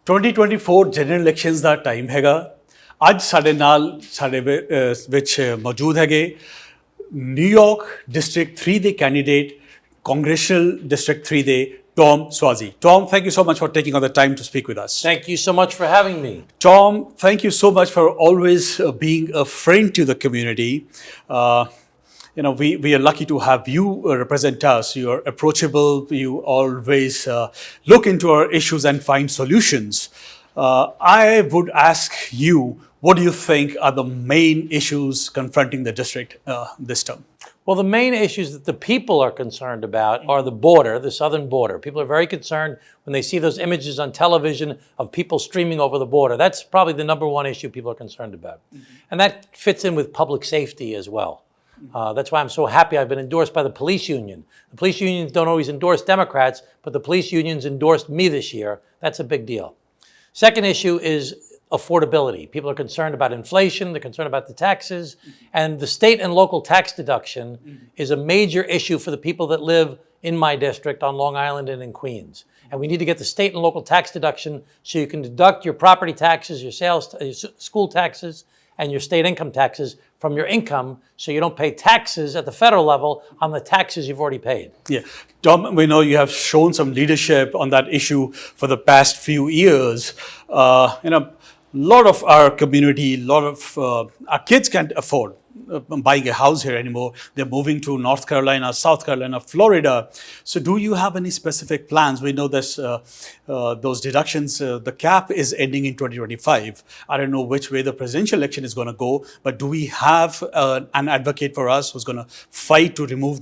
2024 general elections ਦਾ time ਹੈਗਾ। ਅੱਜ ਸਾਡੇ ਨਾਲ ਸਾਡੇ ਵਿੱਚ ਮੌਜੂਦ ਹੈਗੇ ਨਿਊਯਾਰਕ ਡਿਸਟ੍ਰਿਕਟ 3 ਦੇ ਕੈਂਡੀਡੇਟ ਕਾਂਗਰੈਸ਼ਨਲ ਡਿਸਟ੍ਰਿਕਟ 3 ਦੇ Tom Swazi. Tom, thank you so much for taking all the time to speak with us. Thank you so much for having me. Tom, thank you so much for always being a friend to the community. We are lucky to have you represent us. You are approachable. You always look into our issues and find solutions. I would ask you, what do you think are the main issues confronting the district this term? Well, the main issues that the people are concerned about are the border, the southern border. People are very concerned when they see those images on television of people streaming over the border. That's probably the number one issue people are concerned about. And that fits in with public safety as well. That's why I'm so happy I've been endorsed by the police union. The police unions don't always endorse Democrats, but the police unions endorsed me this year. That's a big deal. Second issue is affordability. People are concerned about inflation, they're concerned about the taxes, and the state and local tax deduction is a major issue for the people that live in my district on Long Island and in Queens. And we need to get the state and local tax deduction so you can deduct your property taxes, your sales, your school taxes, and your state income taxes from your income so you don't pay taxes at the federal level on the taxes you've already paid. Yeah. Tom, we know you have shown some leadership on that issue for the past few years. A lot of our community, a lot of our kids can't afford buying a house here anymore. They're moving to North Carolina, South Carolina, Florida. So do you have any specific plans? We know this, those deductions, the cap is ending in 2025. I don't know which way the presidential election is going to go, but do we have an advocate for us who's going to fight to remove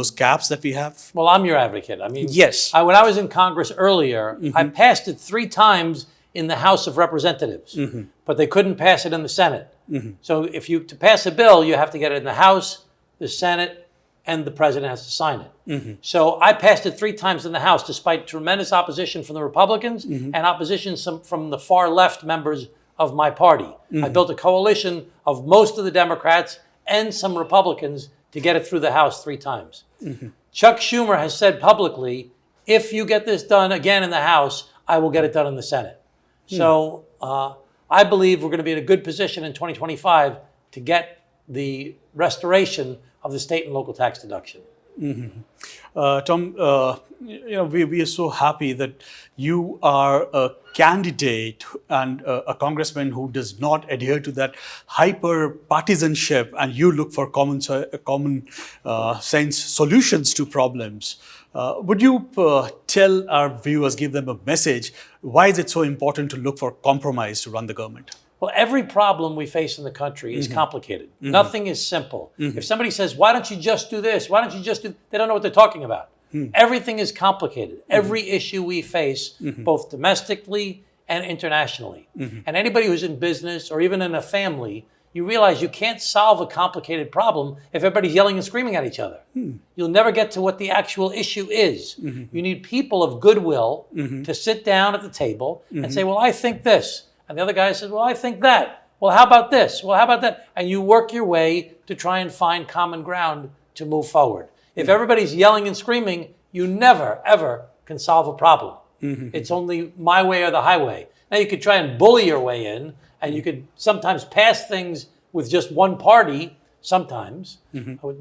those caps that we have? Well, I'm your advocate. I mean, yes. When I was in Congress earlier, I passed it 3 times in the House of Representatives, but they couldn't pass it in the Senate. So to pass a bill, you have to get it in the House, the Senate, and the president has to sign it. So I passed it 3 times in the House, despite tremendous opposition from the Republicans and opposition from the far left members of my party. I built a coalition of most of the Democrats and some Republicans to get it through the House 3 times. Chuck Schumer has said publicly, if you get this done again in the House, I will get it done in the Senate. So I believe we're going to be in a good position in 2025 to get the restoration of the state and local tax deduction. Tom, we are so happy that you are a candidate and a congressman who does not adhere to that hyper-partisanship, and you look for common sense solutions to problems. Would you tell our viewers, give them a message, why is it so important to look for compromise to run the government? Well, every problem we face in the country is complicated. Nothing is simple. If somebody says, why don't you just do this? Why don't you just do... They don't know what they're talking about. Everything is complicated. Every issue we face, both domestically and internationally. And anybody who's in business or even in a family, you realize you can't solve a complicated problem if everybody's yelling and screaming at each other. You'll never get to what the actual issue is. You need people of goodwill to sit down at the table and say, well, I think this. And the other guy says, well, I think that. Well, how about this? Well, how about that? And you work your way to try and find common ground to move forward. If everybody's yelling and screaming, you never, ever can solve a problem. It's only my way or the highway. Now, you could try and bully your way in, and you could sometimes pass things with just one party, sometimes.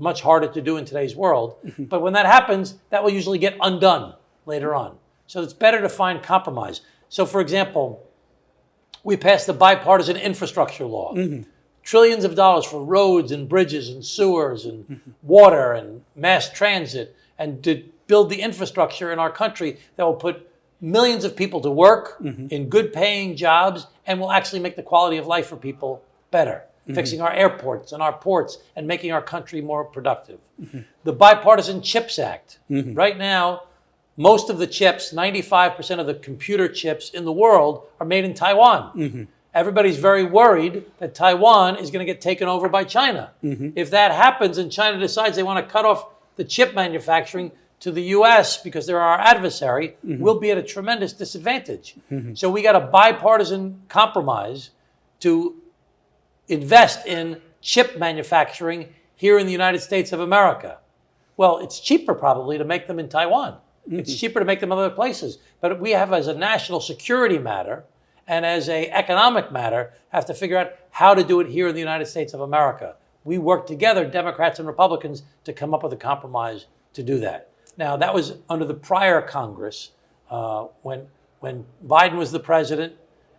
Much harder to do in today's world. But when that happens, that will usually get undone later on. So it's better to find compromise. So, for example, we passed the bipartisan infrastructure law. Trillions of dollars for roads and bridges and sewers and water and mass transit, and to build the infrastructure in our country that will put millions of people to work in good paying jobs and will actually make the quality of life for people better. Fixing our airports and our ports and making our country more productive. The Bipartisan CHIPS Act. Right now, most of the chips, 95% of the computer chips in the world are made in Taiwan. Everybody's very worried that Taiwan is going to get taken over by China. If that happens and China decides they want to cut off the chip manufacturing to the U.S. because they're our adversary, we'll be at a tremendous disadvantage. So we got a bipartisan compromise to invest in chip manufacturing here in the United States of America. Well, it's cheaper probably to make them in Taiwan. It's cheaper to make them other places. But we have, as a national security matter and as a economic matter, have to figure out how to do it here in the United States of America. We work together, Democrats and Republicans, to come up with a compromise to do that. Now, that was under the prior Congress, when Biden was the president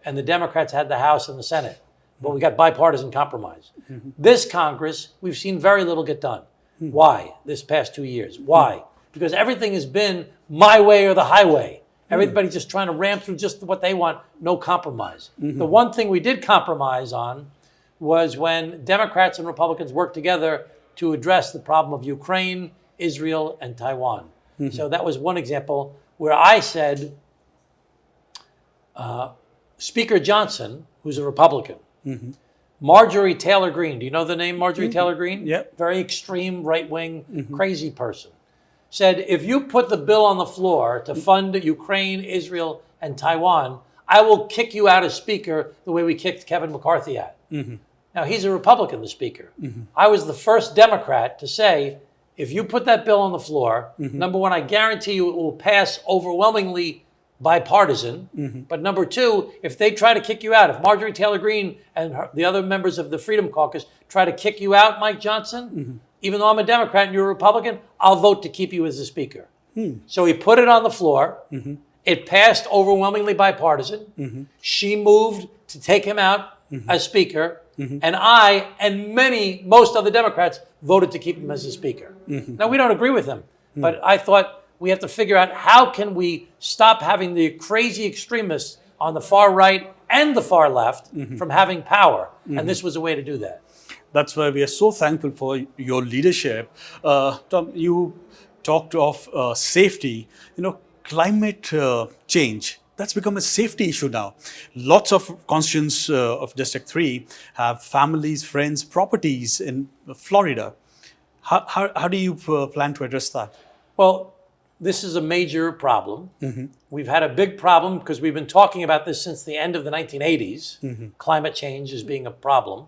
and the Democrats had the House and the Senate. But we got bipartisan compromise. This Congress, we've seen very little get done. Why? This past 2 years. Why? Because everything has been my way or the highway. Everybody's just trying to ram through just what they want, no compromise. The one thing we did compromise on was when Democrats and Republicans worked together to address the problem of Ukraine, Israel, and Taiwan. So that was one example where I said, Speaker Johnson, who's a Republican, Marjorie Taylor Greene, do you know the name Marjorie Taylor Greene? Yeah. Very extreme, right-wing, crazy person. Said, if you put the bill on the floor to fund Ukraine, Israel, and Taiwan, I will kick you out as Speaker the way we kicked Kevin McCarthy out. Now, he's a Republican, the Speaker. I was the first Democrat to say, if you put that bill on the floor, number one, I guarantee you it will pass overwhelmingly bipartisan. But number two, if they try to kick you out, if Marjorie Taylor Greene and the other members of the Freedom Caucus try to kick you out, Mike Johnson, even though I'm a Democrat and you're a Republican, I'll vote to keep you as the Speaker. So he put it on the floor. It passed overwhelmingly bipartisan. She moved to take him out as Speaker. And I and most other Democrats voted to keep him as the Speaker. Now, we don't agree with him, but I thought we have to figure out how can we stop having the crazy extremists on the far right and the far left from having power. And this was a way to do that. That's why we are so thankful for your leadership. Tom, you talked of safety. Climate change, that's become a safety issue now. Lots of constituents of District 3 have families, friends, properties in Florida. How do you plan to address that? Well, this is a major problem. We've had a big problem because we've been talking about this since the end of the 1980s. Climate change as being a problem.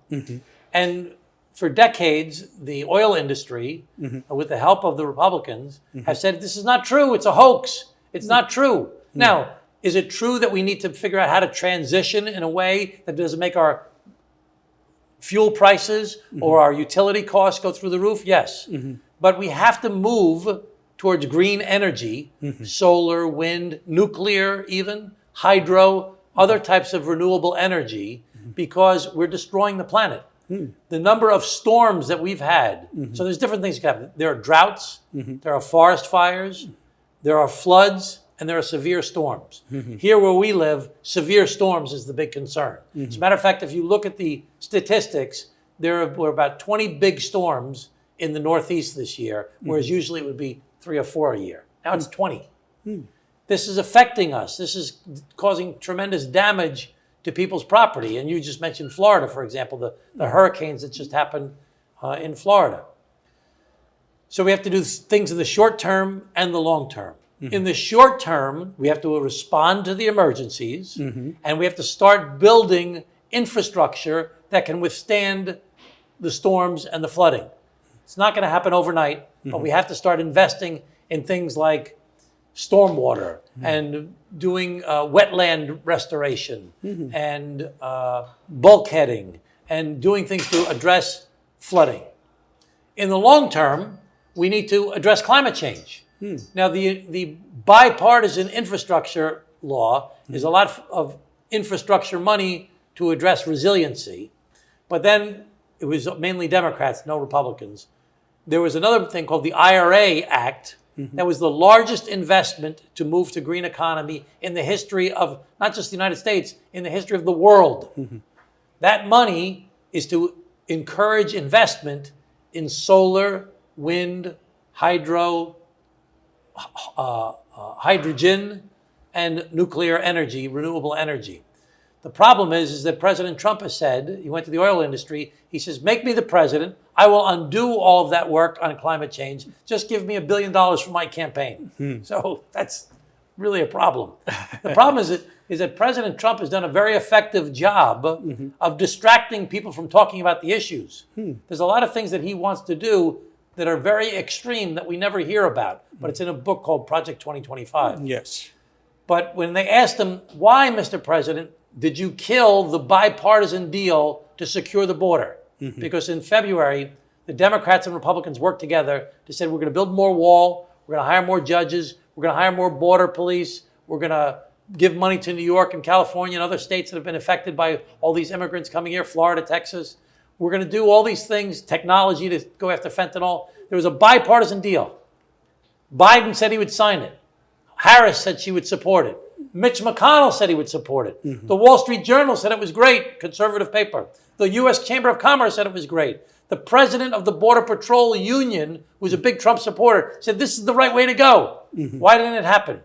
And for decades, the oil industry, with the help of the Republicans, have said, this is not true. It's a hoax. It's not true. Now, is it true that we need to figure out how to transition in a way that doesn't make our fuel prices or our utility costs go through the roof? Yes. But we have to move towards green energy, solar, wind, nuclear even, hydro, other types of renewable energy, because we're destroying the planet. The number of storms that we've had, so there's different things that happen. There are droughts, there are forest fires, there are floods, and there are severe storms. Here where we live, severe storms is the big concern. As a matter of fact, if you look at the statistics, there were about 20 big storms in the Northeast this year, whereas usually it would be 3 or 4 a year. Now it's 20. This is affecting us. This is causing tremendous damage to people's property. And you just mentioned Florida, for example, the hurricanes that just happened in Florida. So we have to do things in the short term and the long term. In the short term, we have to respond to the emergencies, and we have to start building infrastructure that can withstand the storms and the flooding. It's not going to happen overnight, but we have to start investing in things like stormwater and doing wetland restoration and bulkheading and doing things to address flooding. In the long term, we need to address climate change. Now, the bipartisan infrastructure law is a lot of infrastructure money to address resiliency, but then it was mainly Democrats, no Republicans. There was another thing called the IRA Act that was the largest investment to move to green economy in the history of not just the United States, in the history of the world. That money is to encourage investment in solar, wind, hydro, hydrogen, and nuclear energy, renewable energy. The problem is that President Trump has said, he went to the oil industry, he says, make me the president, I will undo all of that work on climate change, just give me $1 billion for my campaign. So that's really a problem. The problem is that President Trump has done a very effective job of distracting people from talking about the issues. There's a lot of things that he wants to do that are very extreme that we never hear about, but it's in a book called Project 2025. Yes. But when they asked him, why, Mr. President, did you kill the bipartisan deal to secure the border? Because in February, the Democrats and Republicans worked together to say, we're going to build more wall, we're going to hire more judges, we're going to hire more border police, we're going to give money to New York and California and other states that have been affected by all these immigrants coming here, Florida, Texas. We're going to do all these things, technology to go after fentanyl. There was a bipartisan deal. Biden said he would sign it. Harris said she would support it. Mitch McConnell said he would support it. The Wall Street Journal said it was great, conservative paper. The U.S. Chamber of Commerce said it was great. The president of the Border Patrol Union, who's a big Trump supporter, said this is the right way to go. Why didn't it happen?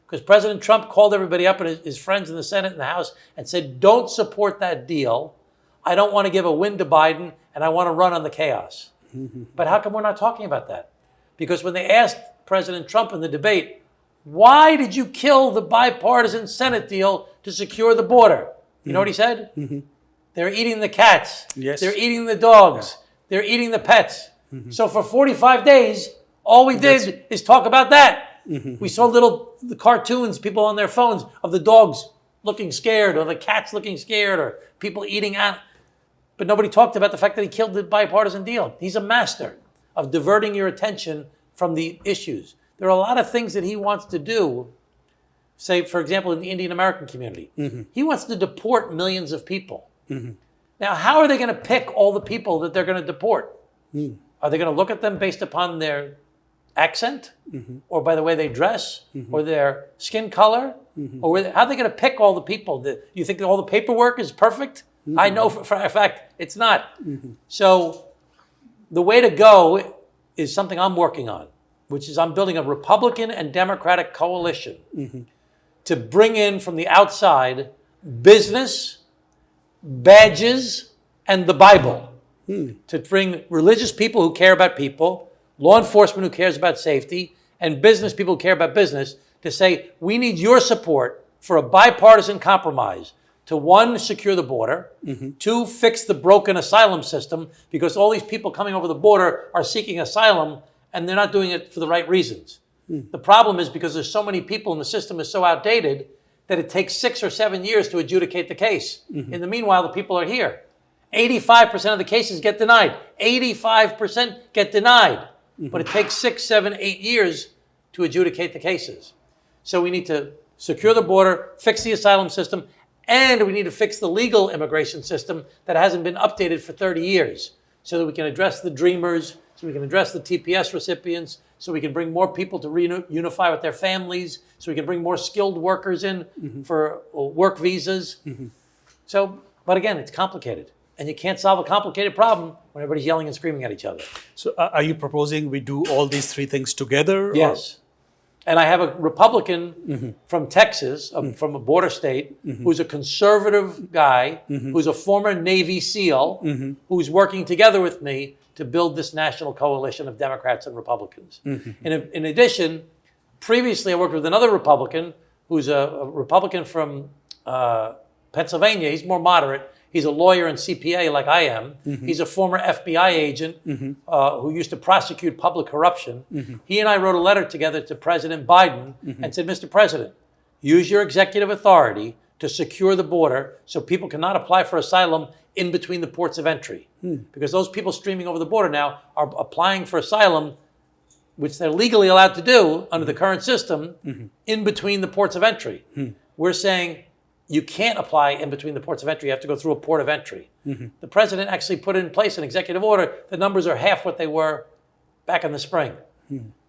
Because President Trump called everybody up and his friends in the Senate and the House and said, don't support that deal. I don't want to give a win to Biden, and I want to run on the chaos. But how come we're not talking about that? Because when they asked President Trump in the debate, why did you kill the bipartisan Senate deal to secure the border? You know what he said? They're eating the cats. Yes. They're eating the dogs. They're eating the pets. So for 45 days, all we did is talk about that. We saw the cartoons, people on their phones, of the dogs looking scared or the cats looking scared or people eating out. But nobody talked about the fact that he killed the bipartisan deal. He's a master of diverting your attention from the issues. There are a lot of things that he wants to do, say, for example, in the Indian American community. He wants to deport millions of people. Now, how are they going to pick all the people that they're going to deport? Are they going to look at them based upon their accent or by the way they dress or their skin color? Or how are they going to pick all the people? You think that all the paperwork is perfect? I know for a fact it's not. So the way to go is something I'm working on, which is I'm building a Republican and Democratic coalition to bring in from the outside business, badges, and the Bible. To bring religious people who care about people, law enforcement who cares about safety, and business people who care about business to say, we need your support for a bipartisan compromise to, one, secure the border, two, fix the broken asylum system, because all these people coming over the border are seeking asylum and they're not doing it for the right reasons. The problem is because there's so many people and the system is so outdated that it takes 6 or 7 years to adjudicate the case. In the meanwhile, the people are here. 85% of the cases get denied. 85% get denied. But it takes 6, 7, 8 years to adjudicate the cases. So we need to secure the border, fix the asylum system, and we need to fix the legal immigration system that hasn't been updated for 30 years so that we can address the dreamers, so we can address the TPS recipients, so we can bring more people to reunify with their families, so we can bring more skilled workers in for work visas. So, but again, it's complicated. And you can't solve a complicated problem when everybody's yelling and screaming at each other. So are you proposing we do all these three things together? Yes. And I have a Republican from Texas, from a border state, who's a conservative guy, who's a former Navy SEAL, who's working together with me to build this national coalition of Democrats and Republicans. In addition, previously I worked with another Republican who's a Republican from Pennsylvania. He's more moderate. He's a lawyer and CPA like I am. He's a former FBI agent who used to prosecute public corruption. He and I wrote a letter together to President Biden and said, Mr. President, use your executive authority to secure the border so people cannot apply for asylum in between the ports of entry. Because those people streaming over the border now are applying for asylum, which they're legally allowed to do under the current system, in between the ports of entry. We're saying, you can't apply in between the ports of entry. You have to go through a port of entry. The president actually put in place an executive order. The numbers are half what they were back in the spring.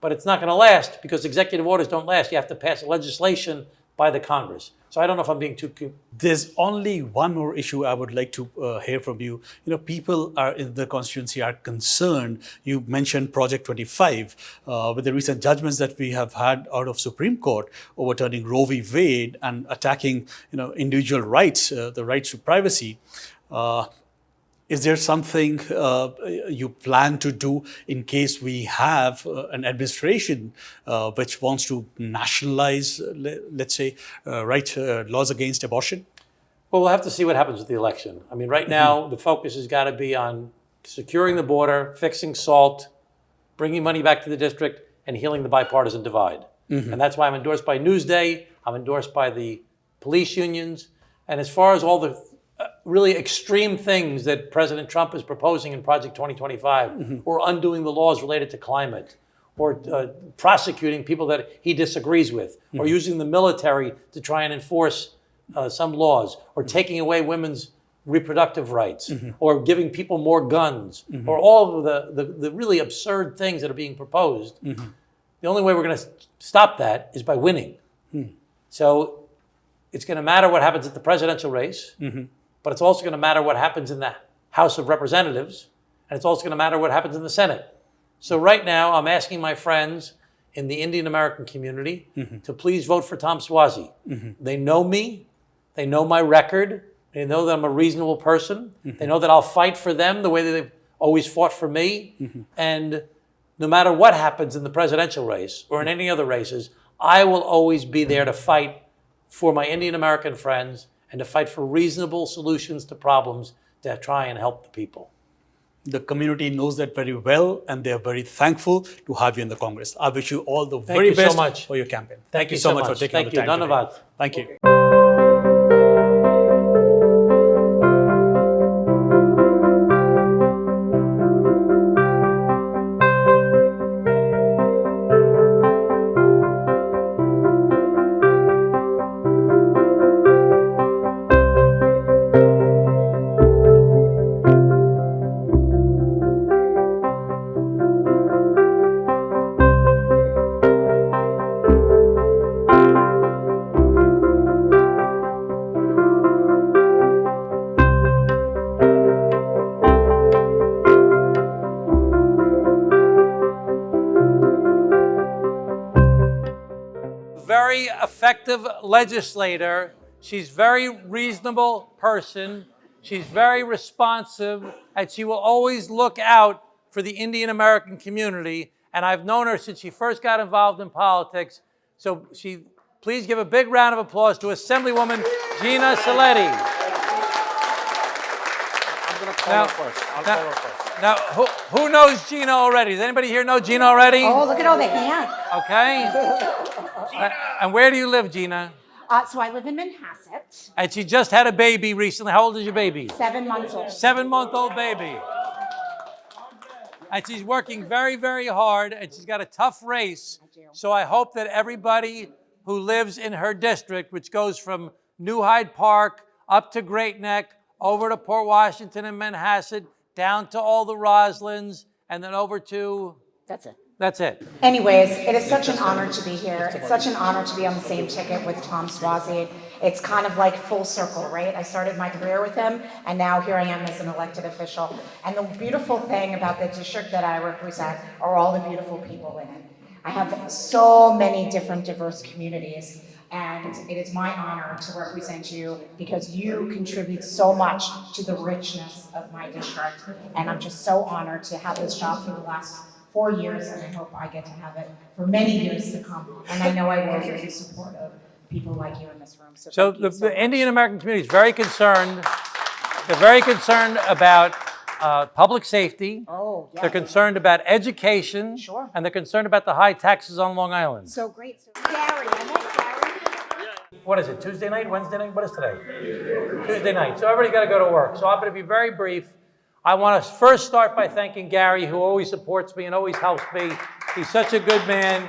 But it's not going to last because executive orders don't last. You have to pass legislation by the Congress. So I don't know if I'm being too... There's only one more issue I would like to hear from you. You know, people are in the constituency are concerned. You mentioned Project 25 with the recent judgments that we have had out of Supreme Court overturning Roe v. Wade and attacking, you know, individual rights, the rights to privacy. Is there something you plan to do in case we have an administration which wants to nationalize, let's say, laws against abortion? Well, we'll have to see what happens with the election. I mean, right now, the focus has got to be on securing the border, fixing SALT, bringing money back to the district, and healing the bipartisan divide. And that's why I'm endorsed by Newsday, I'm endorsed by the police unions, and as far as all the really extreme things that President Trump is proposing in Project 2025, or undoing the laws related to climate, or prosecuting people that he disagrees with, or using the military to try and enforce some laws, or taking away women's reproductive rights, or giving people more guns, or all of the really absurd things that are being proposed. The only way we're going to stop that is by winning. So it's going to matter what happens at the presidential race, but it's also going to matter what happens in the House of Representatives, and it's also going to matter what happens in the Senate. So right now, I'm asking my friends in the Indian American community to please vote for Tom Swazi. They know me, they know my record, they know that I'm a reasonable person, they know that I'll fight for them the way that they've always fought for me, and no matter what happens in the presidential race or in any other races, I will always be there to fight for my Indian American friends and to fight for reasonable solutions to problems to try and help the people. The community knows that very well, and they are very thankful to have you in the Congress. I wish you all the very you so best much. for your campaign. Thank you so much for taking the time. Dhanyavad. Thank you. Very effective legislator. She's very reasonable person. She's very responsive, and she will always look out for the Indian American community. And I've known her since she first got involved in politics. So please give a big round of applause to Assemblywoman Gina Saletti. I'm going to call her first. I'll call her first. Now, who knows Gina already? Does anybody here know Gina already? Oh, look at all the hands. Okay. And where do you live, Gina? So I live in Manhasset. And she just had a baby recently. How old is your baby? 7 months old. 7-month-old baby. And she's working very, very hard, and she's got a tough race. So I hope that everybody who lives in her district, which goes from New Hyde Park up to Great Neck, over to Port Washington and Manhasset, down to all the Roslins, and then over to... That's it. That's it. Anyways, it is such an honor to be here. It's such an honor to be on the same ticket with Tom Swazi. It's kind of like full circle, right? I started my career with him, and now here I am as an elected official. And the beautiful thing about the district that I represent are all the beautiful people in it. I have so many different diverse communities, and it is my honor to represent you because you contribute so much to the richness of my district. And I'm just so honored to have this job for the last 4 years, and I hope I get to have it for many years to come. And I know I will with the support of people like you in this room. So the Indian American community is very concerned. They're very concerned about public safety. Oh, yeah. They're concerned about education. Sure. And they're concerned about the high taxes on Long Island. So great. So Gary, I met Gary. What is it, Tuesday night, Wednesday night? What is today? Tuesday night. So everybody's got to go to work. So I'm going to be very brief. I want to first start by thanking Gary, who always supports me and always helps me. He's such a good man.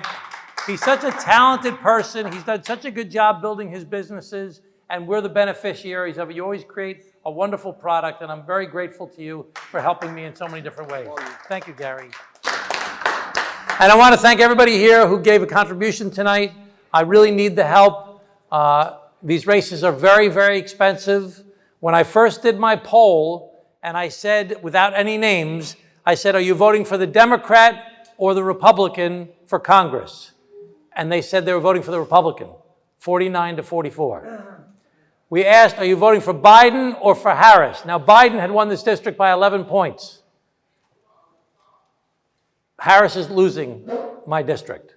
He's such a talented person. He's done such a good job building his businesses, and we're the beneficiaries of it. You always create a wonderful product, and I'm very grateful to you for helping me in so many different ways. Thank you, Gary. And I want to thank everybody here who gave a contribution tonight. I really need the help. These races are very, very expensive. When I first did my poll, and I said, without any names, I said, are you voting for the Democrat or the Republican for Congress? And they said they were voting for the Republican, 49 to 44. We asked, are you voting for Biden or for Harris? Now, Biden had won this district by 11 points. Harris is losing my district.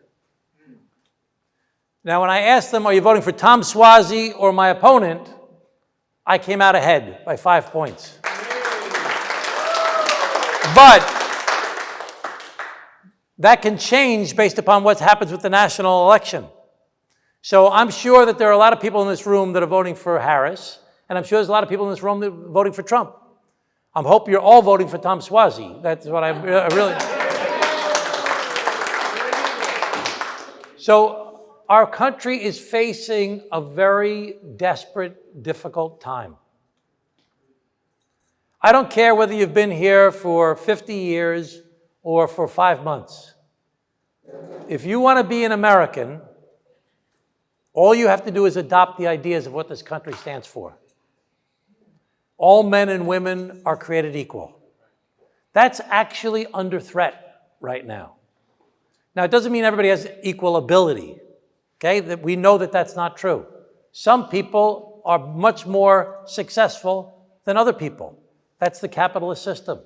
Now, when I asked them, are you voting for Tom Swazi or my opponent, I came out ahead by 5 points. But That can change based upon what happens with the national election. So I'm sure that there are a lot of people in this room that are voting for Harris, and I'm sure there's a lot of people in this room that are voting for Trump. I hope you're all voting for Tom Swazi. That's what I really... So our country is facing a very desperate, difficult time. I don't care whether you've been here for 50 years or for 5 months. If you want to be an American, all you have to do is adopt the ideas of what this country stands for. All men and women are created equal. That's actually under threat right now. Now, it doesn't mean everybody has equal ability, okay? That we know that that's not true. Some people are much more successful than other people. That's the capitalist system.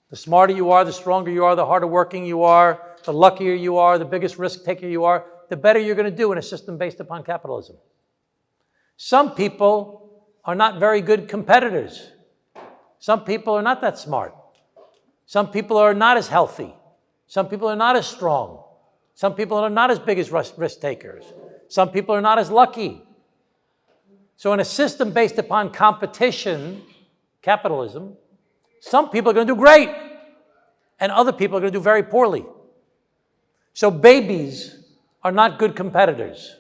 The smarter you are, the stronger you are, the harder working you are, the luckier you are, the biggest risk taker you are, the better you're going to do in a system based upon capitalism. Some people are not very good competitors. Some people are not that smart. Some people are not as healthy. Some people are not as strong. Some people are not as big as risk takers. Some people are not as lucky. So in a system based upon competition, capitalism, some people are going to do great, and other people are going to do very poorly. So babies are not good competitors.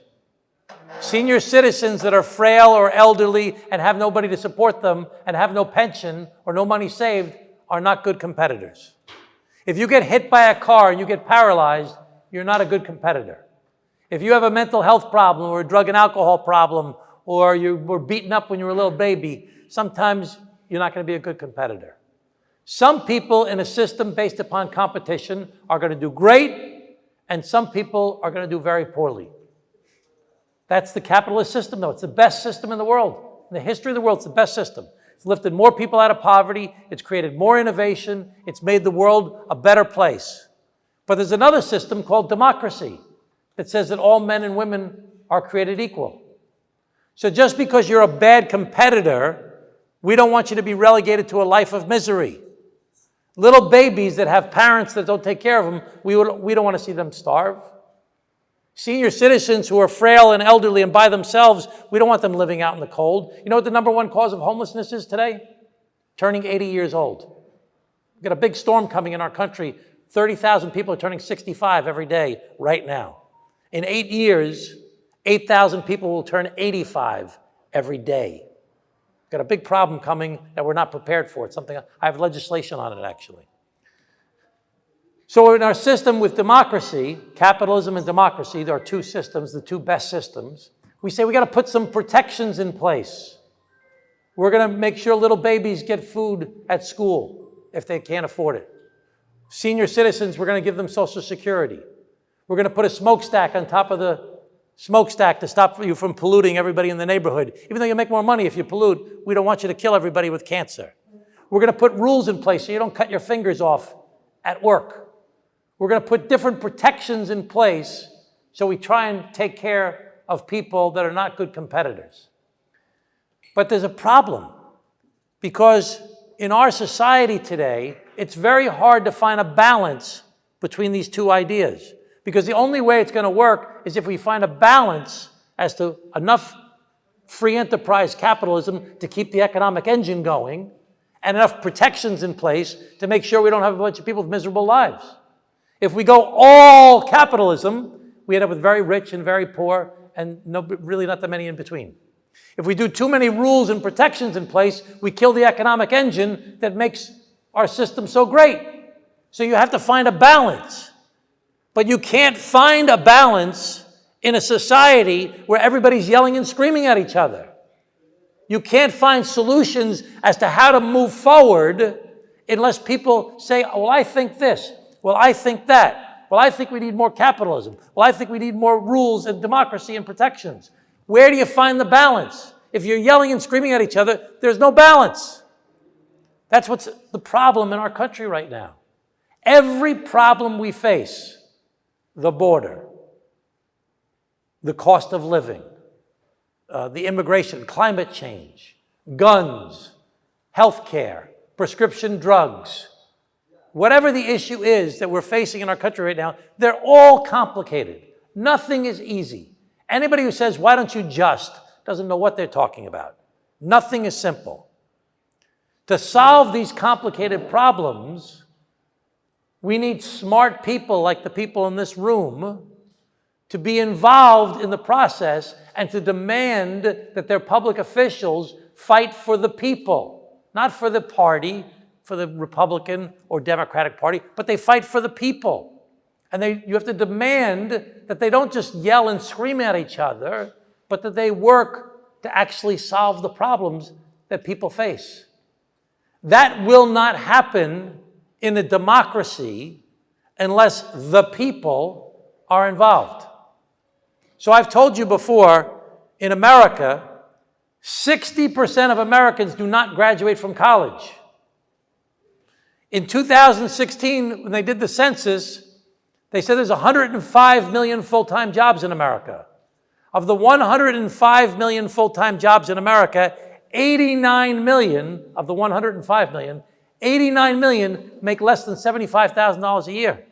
Senior citizens that are frail or elderly and have nobody to support them and have no pension or no money saved are not good competitors. If you get hit by a car and you get paralyzed, you're not a good competitor. If you have a mental health problem or a drug and alcohol problem or you were beaten up when you were a little baby, sometimes you're not going to be a good competitor. Some people in a system based upon competition are going to do great, and some people are going to do very poorly. That's the capitalist system, though. It's the best system in the world. In the history of the world, it's the best system. It's lifted more people out of poverty. It's created more innovation. It's made the world a better place. But there's another system called democracy that says that all men and women are created equal. So just because you're a bad competitor, we don't want you to be relegated to a life of misery. Little babies that have parents that don't take care of them, we don't want to see them starve. Senior citizens who are frail and elderly and by themselves, we don't want them living out in the cold. You know what the number one cause of homelessness is today? Turning 80 years old. We've got a big storm coming in our country. 30,000 people are turning 65 every day right now. In 8 years, 8,000 people will turn 85 every day. We've got a big problem coming that we're not prepared for. It's something, I have legislation on it, actually. So in our system with democracy, capitalism and democracy, there are two systems, the two best systems. We say we got to put some protections in place. We're going to make sure little babies get food at school if they can't afford it. Senior citizens, we're going to give them Social Security. We're going to put a smokestack on top of the smokestack to stop you from polluting everybody in the neighborhood. Even though you make more money if you pollute, we don't want you to kill everybody with cancer. We're going to put rules in place so you don't cut your fingers off at work. We're going to put different protections in place so we try and take care of people that are not good competitors. But there's a problem because in our society today, it's very hard to find a balance between these two ideas because the only way it's going to work is if we find a balance as to enough free enterprise capitalism to keep the economic engine going and enough protections in place to make sure we don't have a bunch of people with miserable lives. If we go all capitalism, we end up with very rich and very poor and really not that many in between. If we do too many rules and protections in place, we kill the economic engine that makes our system so great. So you have to find a balance. But you can't find a balance in a society where everybody's yelling and screaming at each other. You can't find solutions as to how to move forward unless people say, well, I think this. Well, I think that. Well, I think we need more capitalism. Well, I think we need more rules and democracy and protections. Where do you find the balance? If you're yelling and screaming at each other, there's no balance. That's what's the problem in our country right now. Every problem we face, the border, the cost of living, the immigration, climate change, guns, healthcare, prescription drugs, whatever the issue is that we're facing in our country right now, they're all complicated. Nothing is easy. Anybody who says, why don't you just, doesn't know what they're talking about. Nothing is simple. To solve these complicated problems, we need smart people like the people in this room to be involved in the process and to demand that their public officials fight for the people, not for the party, for the Republican or Democratic Party, but they fight for the people. And you have to demand that they don't just yell and scream at each other, but that they work to actually solve the problems that people face. That will not happen in a democracy unless the people are involved. So I've told you before, in America, 60% of Americans do not graduate from college. In 2016, when they did the census, they said there's 105 million full-time jobs in America. Of the 105 million full-time jobs in America, 89 million of the 105 million, 89 million make less than $75,000 a year.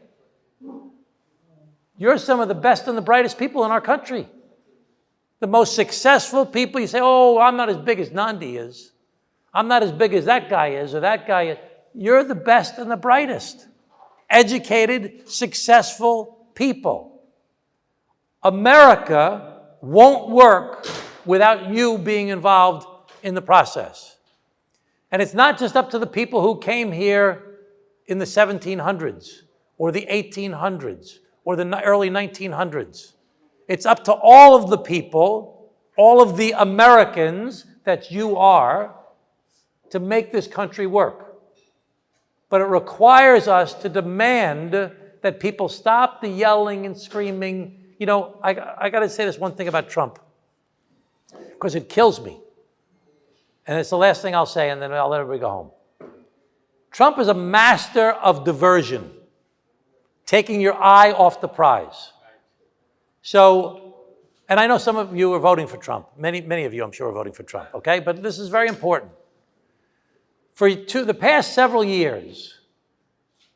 You're some of the best and the brightest people in our country. The most successful people. You say, oh, I'm not as big as Nandi is. I'm not as big as that guy is or that guy is. You're the best and the brightest. Educated, successful people. America won't work without you being involved in the process. And it's not just up to the people who came here in the 1700s or the 1800s or the early 1900s. It's up to all of the people, all of the Americans that you are, to make this country work. But it requires us to demand that people stop the yelling and screaming. You know, I got to say this one thing about Trump, because it kills me. And it's the last thing I'll say, and then I'll let everybody go home. Trump is a master of diversion, taking your eye off the prize. So, and I know some of you are voting for Trump. Many of you, I'm sure, are voting for Trump, okay? But this is very important. For the past several years,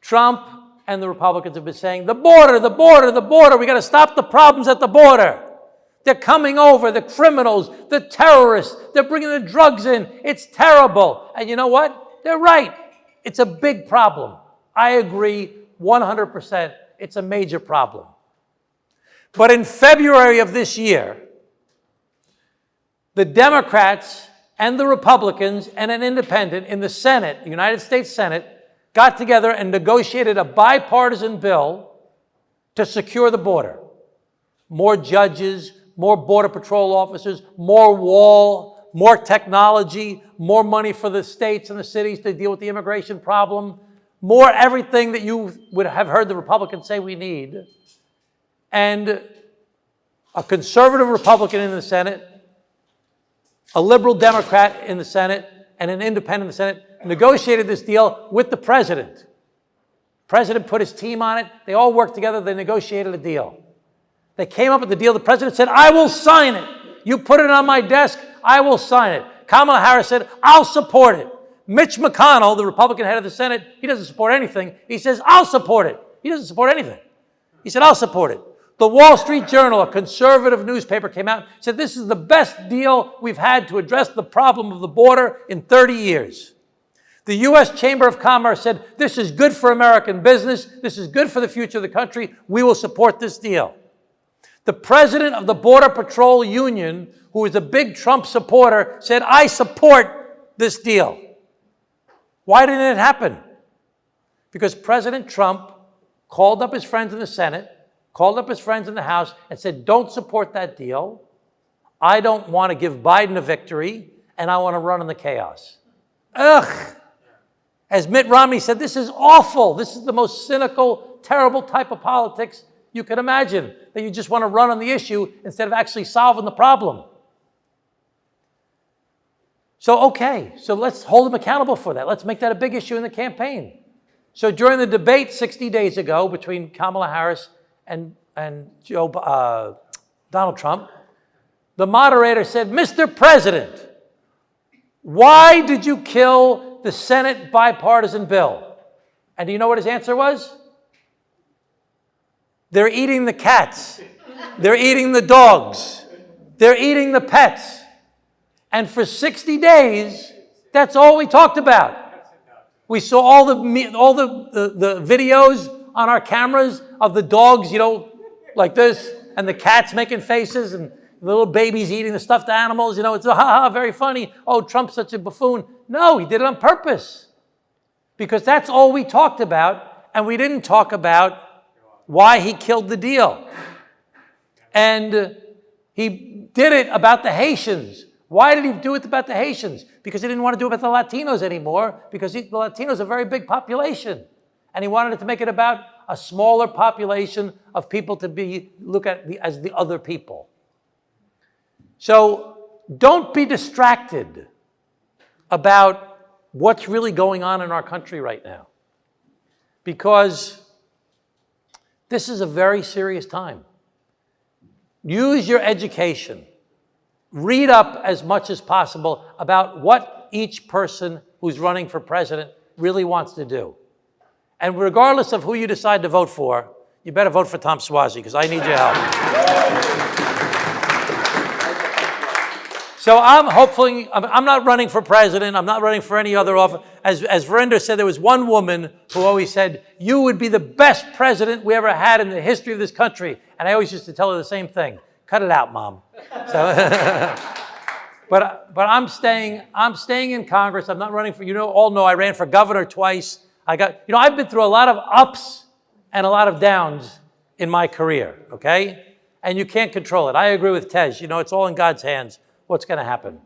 Trump and the Republicans have been saying, the border, the border, the border, we got to stop the problems at the border. They're coming over, the criminals, the terrorists, they're bringing the drugs in. It's terrible. And you know what? They're right. It's a big problem. I agree 100%. It's a major problem. But in February of this year, the Democrats and the Republicans and an independent in the Senate, the United States Senate, got together and negotiated a bipartisan bill to secure the border. More judges, more Border Patrol officers, more wall, more technology, more money for the states and the cities to deal with the immigration problem, more everything that you would have heard the Republicans say we need. And a conservative Republican in the Senate, a liberal Democrat in the Senate, and an independent in the Senate negotiated this deal with the president. The president put his team on it. They all worked together. They negotiated a deal. They came up with the deal. The president said, I will sign it. You put it on my desk, I will sign it. Kamala Harris said, I'll support it. Mitch McConnell, the Republican head of the Senate, he doesn't support anything. He says, I'll support it. He doesn't support anything. He said, I'll support it. The Wall Street Journal, a conservative newspaper, came out and said, this is the best deal we've had to address the problem of the border in 30 years. The U.S. Chamber of Commerce said, this is good for American business. This is good for the future of the country. We will support this deal. The president of the Border Patrol Union, who is a big Trump supporter, said, I support this deal. Why didn't it happen? Because President Trump called up his friends in the Senate, called up his friends in the House, and said, don't support that deal. I don't want to give Biden a victory, and I want to run in the chaos. Ugh! As Mitt Romney said, this is awful. This is the most cynical, terrible type of politics you can imagine, that you just want to run on the issue instead of actually solving the problem. So, okay, so let's hold him accountable for that. Let's make that a big issue in the campaign. So during the debate 60 days ago between Kamala Harris and Donald Trump, the moderator said, Mr. President, why did you kill the Senate bipartisan bill? And do you know what his answer was? They're eating the cats. They're eating the dogs. They're eating the pets. And for 60 days, that's all we talked about. We saw all the videos on our cameras of the dogs, you know, like this, and the cats making faces, and the little babies eating the stuffed animals. You know, it's very funny. Oh, Trump's such a buffoon. No, he did it on purpose. Because that's all we talked about, and we didn't talk about why he killed the deal. And he did it about the Haitians. Why did he do it about the Haitians? Because he didn't want to do it about the Latinos anymore, because the Latinos are a very big population. And he wanted to make it about a smaller population of people to look at as the other people. So don't be distracted about what's really going on in our country right now, because this is a very serious time. Use your education. Read up as much as possible about what each person who's running for president really wants to do. And regardless of who you decide to vote for, you better vote for Tom Swazi, because I need your help. So I'm not running for president. I'm not running for any other office. As Verinder said, there was one woman who always said, you would be the best president we ever had in the history of this country. And I always used to tell her the same thing. Cut it out, Mom. So, but I'm staying in Congress. I'm not running for, all know I ran for governor twice. I've been through a lot of ups and a lot of downs in my career, okay? And you can't control it. I agree with Tej. It's all in God's hands what's going to happen.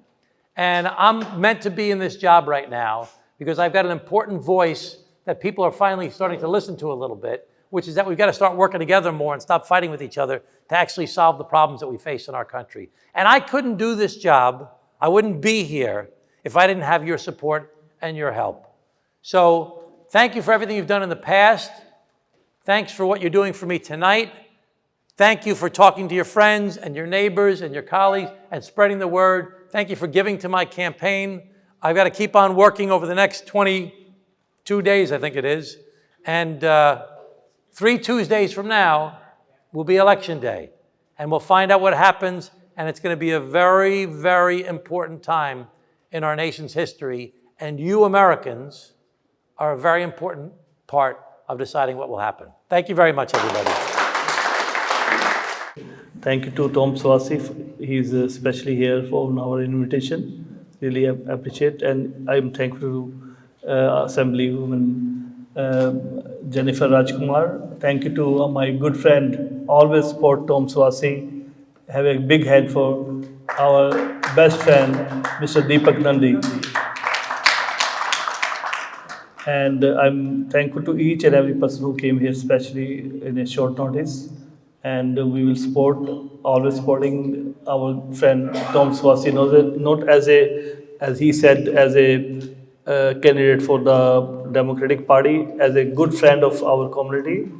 And I'm meant to be in this job right now because I've got an important voice that people are finally starting to listen to a little bit, which is that we've got to start working together more and stop fighting with each other to actually solve the problems that we face in our country. And I couldn't do this job, I wouldn't be here if I didn't have your support and your help. So thank you for everything you've done in the past. Thanks for what you're doing for me tonight. Thank you for talking to your friends and your neighbors and your colleagues and spreading the word. Thank you for giving to my campaign. I've got to keep on working over the next 22 days, I think it is. And 3 Tuesdays from now will be Election Day. And we'll find out what happens. And it's going to be a very, very important time in our nation's history. And you Americans are a very important part of deciding what will happen. Thank you very much, everybody. Thank you to Tom Swazi. He's especially here for our invitation. Really appreciate, and I'm thankful to Assemblywoman Jennifer Rajkumar. Thank you to my good friend, always support Tom Swazi. Have a big hand for our best friend, Mr. Deepak Nandi. And I'm thankful to each and every person who came here, especially in a short notice. And we will support, always supporting our friend Tom Swazi, not as he said, as a candidate for the Democratic Party, as a good friend of our community,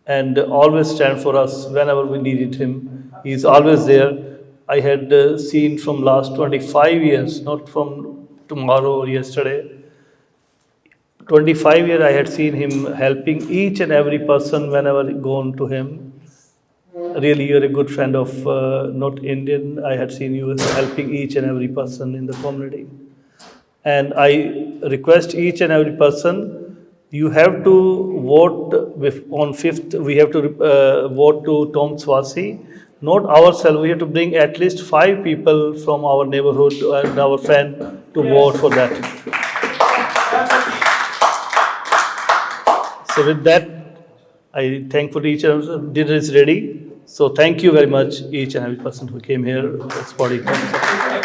and always stand for us whenever we needed him. He's always there. I had seen from last 25 years, not from tomorrow or yesterday, 25 years I had seen him helping each and every person whenever gone to him. Really, you're a good friend of not Indian. I had seen you helping each and every person in the community. And I request each and every person, you have to vote on 5th. We have to vote to Tom Swazi, not ourselves. We have to bring at least 5 people from our neighborhood and our friend to vote for that. So with that, I thankful each and every dinner is ready. So thank you very much, each and every person who came here supporting us.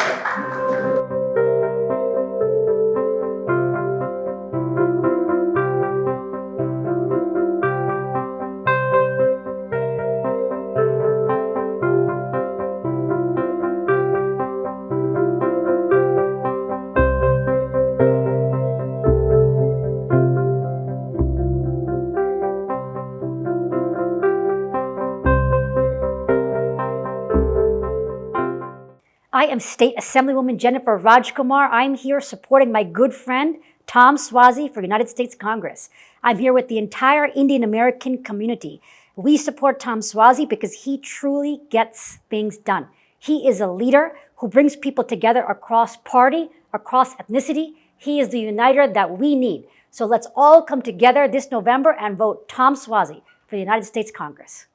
I am State Assemblywoman Jennifer Rajkumar. I'm here supporting my good friend, Tom Swazi for United States Congress. I'm here with the entire Indian American community. We support Tom Swazi because he truly gets things done. He is a leader who brings people together across party, across ethnicity. He is the uniter that we need. So let's all come together this November and vote Tom Swazi for the United States Congress.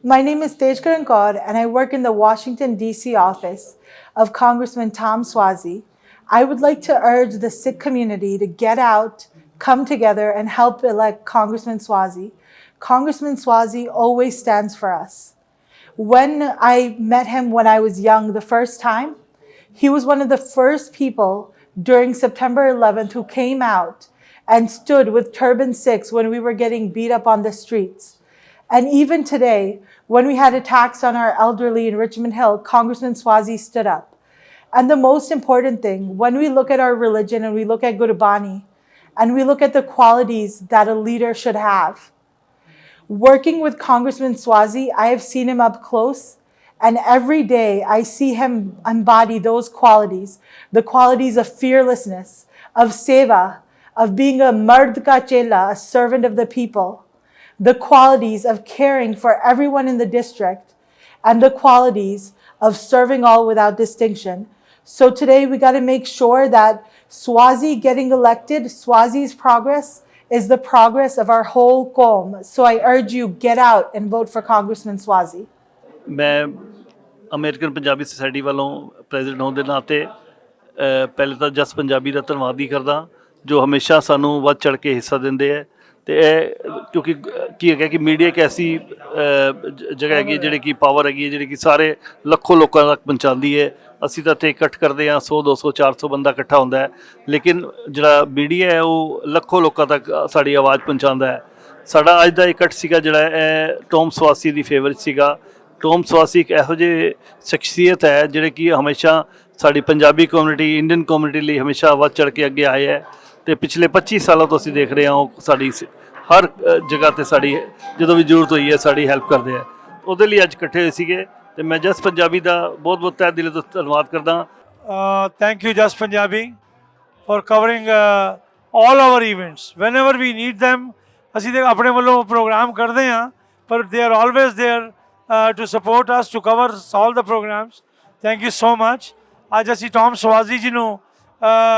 My name is Tejkaran Kaur, and I work in the Washington, D.C. office of Congressman Tom Swazi. I would like to urge the Sikh community to get out, come together, and help elect Congressman Swazi. Congressman Swazi always stands for us. When I met him when I was young the first time, he was one of the first people during September 11th who came out and stood with Turban Sikhs when we were getting beat up on the streets. And even today, when we had attacks on our elderly in Richmond Hill, Congressman Swazi stood up. And the most important thing, when we look at our religion and we look at Gurbani, and we look at the qualities that a leader should have, working with Congressman Swazi, I have seen him up close, and every day I see him embody those qualities, the qualities of fearlessness, of seva, of being a mard ka chela, a servant of the people, the qualities of caring for everyone in the district, and the qualities of serving all without distinction. So today we got to make sure that Swazi getting elected, Swazi's progress is the progress of our whole Qawm. So I urge you, get out and vote for Congressman Swazi. मैं American Punjabi society वालों president होने के नाते पहले तो जस पंजाबी का धन्यवाद ही करदा जो हमेशा सानू वध चढ़ के हिस्सा देंदे है तो क्योंकि की है कि मीडिया एक ऐसी जगह हैगी जिहड़ी कि पावर हैगी जिहड़ी कि सारे ਲੱਖੋਂ लोगों तक पहुँचाती है ਅਸੀਂ ਤਾਂ ਇੱਥੇ ਇਕੱਠ ਕਰਦੇ ਹਾਂ 100 200 400 ਬੰਦਾ ਇਕੱਠਾ ਹੁੰਦਾ ਹੈ ਲੇਕਿਨ ਜਿਹੜਾ ਮੀਡੀਆ ਹੈ ਉਹ ਲੱਖੋਂ ਲੋਕਾਂ ਤੱਕ ਸਾਡੀ ਆਵਾਜ਼ ਪਹੁੰਚਾਉਂਦਾ ਹੈ ਸਾਡਾ ਅੱਜ ਦਾ ਇਕੱਠ ਸੀਗਾ ਜਿਹੜਾ ਇਹ ਟੌਮ ਸਵਾਸੀ ਦੀ ਫੇਵਰ ਸੀਗਾ ਟੌਮ ਸਵਾਸੀ ਇੱਕ ਇਹੋ ਜਿਹੀ ਸ਼ਖਸੀਅਤ ਹੈ ਜਿਹੜੇ ਕਿ ਹਮੇਸ਼ਾ ਸਾਡੀ ਪੰਜਾਬੀ ਕਮਿਊਨਿਟੀ ਇੰਡੀਅਨ ਕਮਿਊਨਿਟੀ ਲਈ ਹਮੇਸ਼ਾ ਵੱਧ ਚੜ੍ਹ ਕੇ ਅੱਗੇ ਆਏ ਹੈ ਤੇ ਪਿਛਲੇ 25 ਸਾਲਾਂ ਤੋਂ ਅਸੀਂ ਦੇਖ ਰਹੇ ਹਾਂ ਉਹ ਸਾਡੀ ਹਰ ਜਗ੍ਹਾ ਤੇ ਸਾਡੀ ਜਦੋਂ ਵੀ ਜ਼ਰੂਰਤ ਹੋਈ ਹੈ ਸਾਡੀ ਹੈਲਪ ਕਰਦੇ ਆ ਉਹਦੇ ਲਈ ਅੱਜ ਇਕੱਠੇ ਹੋਏ ਸੀਗੇ ਤੇ ਮੈਂ ਜਸ ਪੰਜਾਬੀ ਦਾ ਬਹੁਤ ਬਹੁਤ ਤਹਿ ਦਿਲ ਤੋਂ ਧੰਨਵਾਦ ਕਰਦਾ thank you Jas Punjabi for covering all our events whenever we need them ਅਸੀਂ ਤੇ ਆਪਣੇ ਵੱਲੋਂ ਪ੍ਰੋਗਰਾਮ ਕਰਦੇ ਹਾਂ ਪਰ they are always there to support us to cover all the programs. Thank you so much. ਅੱਜ ਅਸੀਂ ਟੌਮ ਸਵਾਜ਼ੀ ਜੀ ਨੂੰ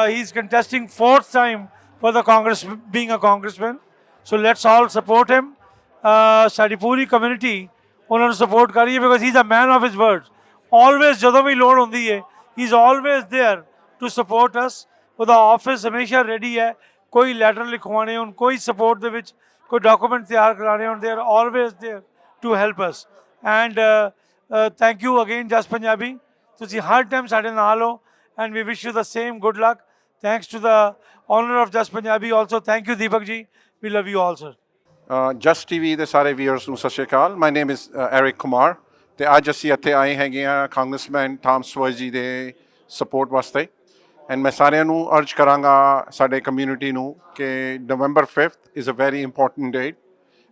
he is contesting 4th time for the Congress being a congressman. So let's all support him. ਸਾਡੀ ਪੂਰੀ community ਉਹਨਾਂ ਨੂੰ support ਕਰੀਏ because he is a man of his words always ਜਦੋਂ ਵੀ ਲੋੜ ਹੁੰਦੀ ਹੈ he is always there to support us ਉਹਦਾ ਆਫਿਸ ਹਮੇਸ਼ਾ ਰੈਡੀ ਹੈ ਕੋਈ ਲੈਟਰ ਲਿਖਵਾਉਣੇ ਹੋਣ ਕੋਈ ਸਪੋਰਟ ਦੇ ਵਿੱਚ ਕੋਈ ਡਾਕੂਮੈਂਟ ਤਿਆਰ ਕਰਾਉਣੇ ਹੋਣ ਦੇ are always there to help us and thank you again JUS Punjabi ਤੁਸੀਂ ਹਰ ਟਾਈਮ ਸਾਡੇ ਨਾਲ ਹੋ and we wish you the same good luck thanks to the owner of JUS Punjabi also thank you Deepak ji we love you all sir JUS TV ਦੇ ਸਾਰੇ viewers ਨੂੰ ਸਤਿ ਸ਼੍ਰੀ ਅਕਾਲ my name is Eric Kumar ਤੇ ਅੱਜ ਅਸੀਂ ਇੱਥੇ ਆਏ ਹੈਗੇ ਆ ਕਾਂਗਰਸਮੈਨ ਟਾਮ ਸਵਾਜ਼ੀ ਦੇ ਸਪੋਰਟ ਵਾਸਤੇ ਐਂਡ ਮੈਂ ਸਾਰਿਆਂ ਨੂੰ ਅਰਜ ਕਰਾਂਗਾ ਸਾਡੇ ਕਮਿਊਨਿਟੀ ਨੂੰ ਕਿ November 5th is a very important date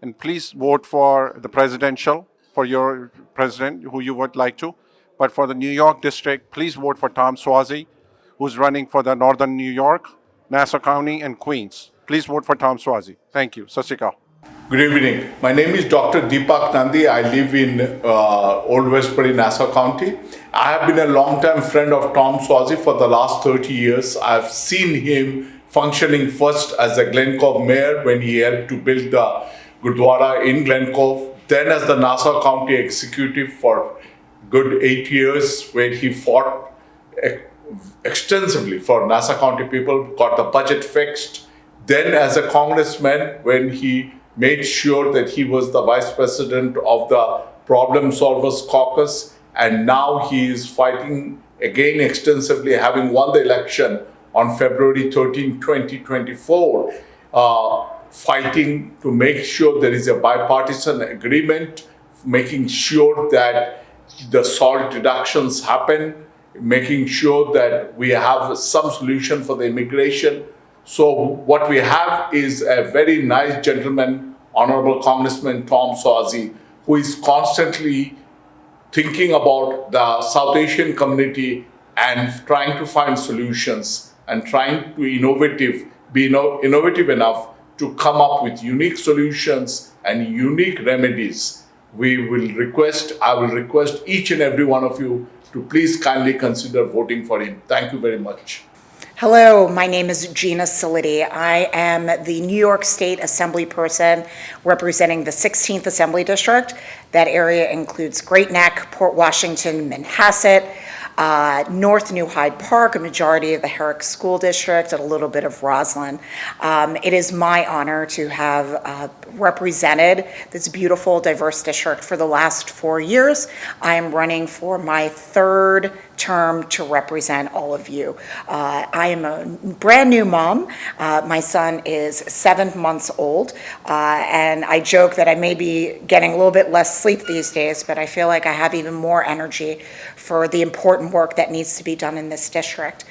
and please vote for the presidential for your president who you would like to but for the New York district please vote for Tom Swazi who's running for the northern New York, Nassau County and Queens. Please vote for Tom Swazi. Thank you. Sat Shri Akal. Good evening. My name is Dr. Deepak Nandi. I live in Old Westbury, Nassau County. I have been a long-time friend of Tom Swazi for the last 30 years. I've seen him functioning first as the Glen Cove mayor when he helped to build the Gurdwara in Glen Cove, then as the Nassau County executive for good 8 years where he fought extensively for Nassau County people, got the budget fixed. Then as a congressman when he made sure that he was the vice president of the Problem Solvers Caucus, and now he is fighting again extensively, having won the election on February 13, 2024, fighting to make sure there is a bipartisan agreement, making sure that the SALT deductions happen, making sure that we have some solution for the immigration. So what we have is a very nice gentleman, Honorable Congressman Tom Swazi, who is constantly thinking about the South Asian community and trying to find solutions and trying to be innovative be innovative enough to come up with unique solutions and unique remedies. I will request each and every one of you to please kindly consider voting for him. Thank you very much. Hello, my name is Gina Salidi. I am the New York State Assembly person representing the 16th Assembly District. That area includes Great Neck, Port Washington, Manhasset, North New Hyde Park, a majority of the Herrick School District, and a little bit of Roslyn. It is my honor to have represented this beautiful, diverse district for the last 4 years. I am running for my third term to represent all of you. I am a brand new mom. My son is 7 months old, and I joke that I may be getting a little bit less sleep these days, but I feel like I have even more energy for the important work that needs to be done in this district.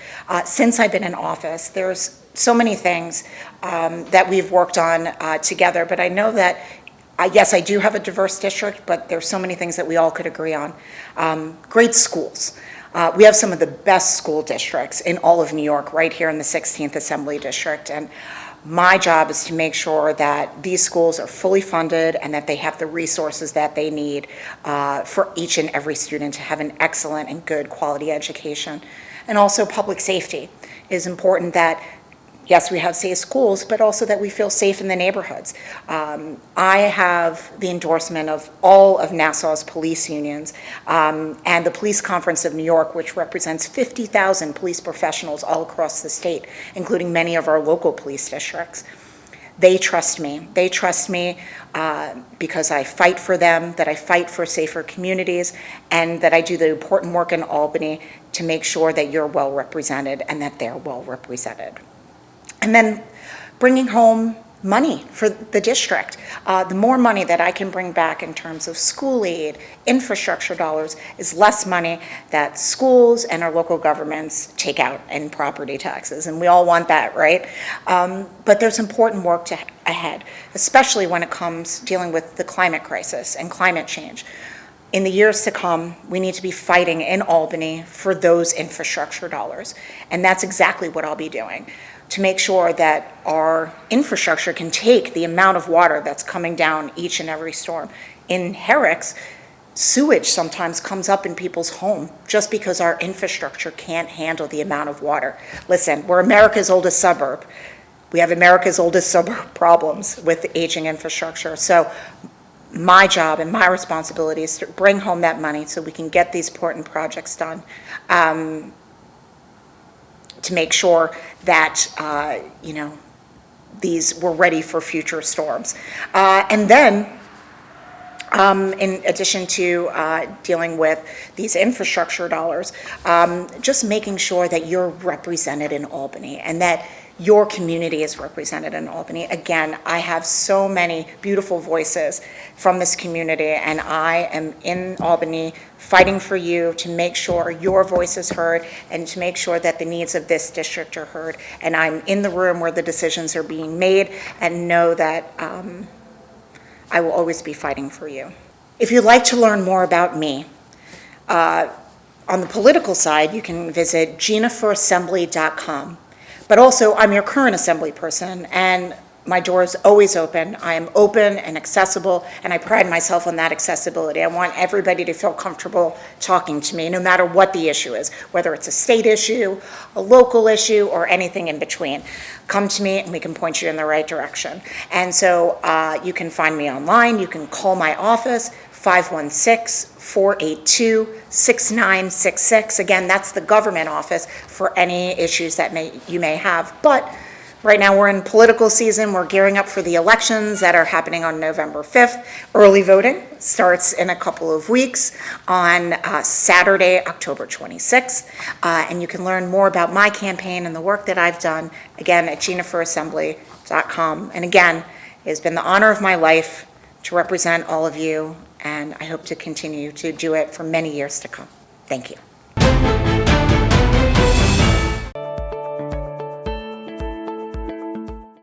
Since I've been in office, there's so many things that we've worked on together, but I know that yes, I do have a diverse district, but there's so many things that we all could agree on. Great schools. We have some of the best school districts in all of New York, right here in the 16th Assembly District. And my job is to make sure that these schools are fully funded and that they have the resources that they need for each and every student to have an excellent and good quality education. And also public safety is important, that yes, we have safe schools, but also that we feel safe in the neighborhoods. I have the endorsement of all of Nassau's police unions and the Police Conference of New York, which represents 50,000 police professionals all across the state, including many of our local police districts. They trust me. They trust me because I fight for them, that I fight for safer communities, and that I do the important work in Albany to make sure that you're well represented and that they're well represented. And then bringing home money for the district. The more money that I can bring back in terms of school aid, infrastructure dollars, is less money that schools and our local governments take out in property taxes. And we all want that, right? But there's important work ahead, especially when it comes dealing with the climate crisis and climate change. In the years to come, we need to be fighting in Albany for those infrastructure dollars. And that's exactly what I'll be doing, to make sure that our infrastructure can take the amount of water that's coming down each and every storm. In Herrick's, sewage sometimes comes up in people's home just because our infrastructure can't handle the amount of water. Listen, we're America's oldest suburb. We have America's oldest suburb problems with aging infrastructure. So my job and my responsibility is to bring home that money so we can get these important projects done. To make sure that, we're ready for future storms. And then, in addition to dealing with these infrastructure dollars, just making sure that you're represented in Albany and that your community is represented in Albany. Again, I have so many beautiful voices from this community, and I am in Albany fighting for you to make sure your voice is heard and to make sure that the needs of this district are heard. And I'm in the room where the decisions are being made, and know that I will always be fighting for you. If you'd like to learn more about me, on the political side, you can visit GinaForAssembly.com. But also, I'm your current assembly person, and my door is always open. I am open and accessible, and I pride myself on that accessibility. I want everybody to feel comfortable talking to me, no matter what the issue is, whether it's a state issue, a local issue, or anything in between. Come to me, and we can point you in the right direction. And so you can find me online. You can call my office, 516-482-6966. Again, that's the government office for any issues that you may have. But right now we're in political season. We're gearing up for the elections that are happening on November 5th. Early voting starts in a couple of weeks on Saturday, October 26th. And you can learn more about my campaign and the work that I've done, again, at GinaForAssembly.com. And again, it has been the honor of my life to represent all of you, and I hope to continue to do it for many years to come. Thank you.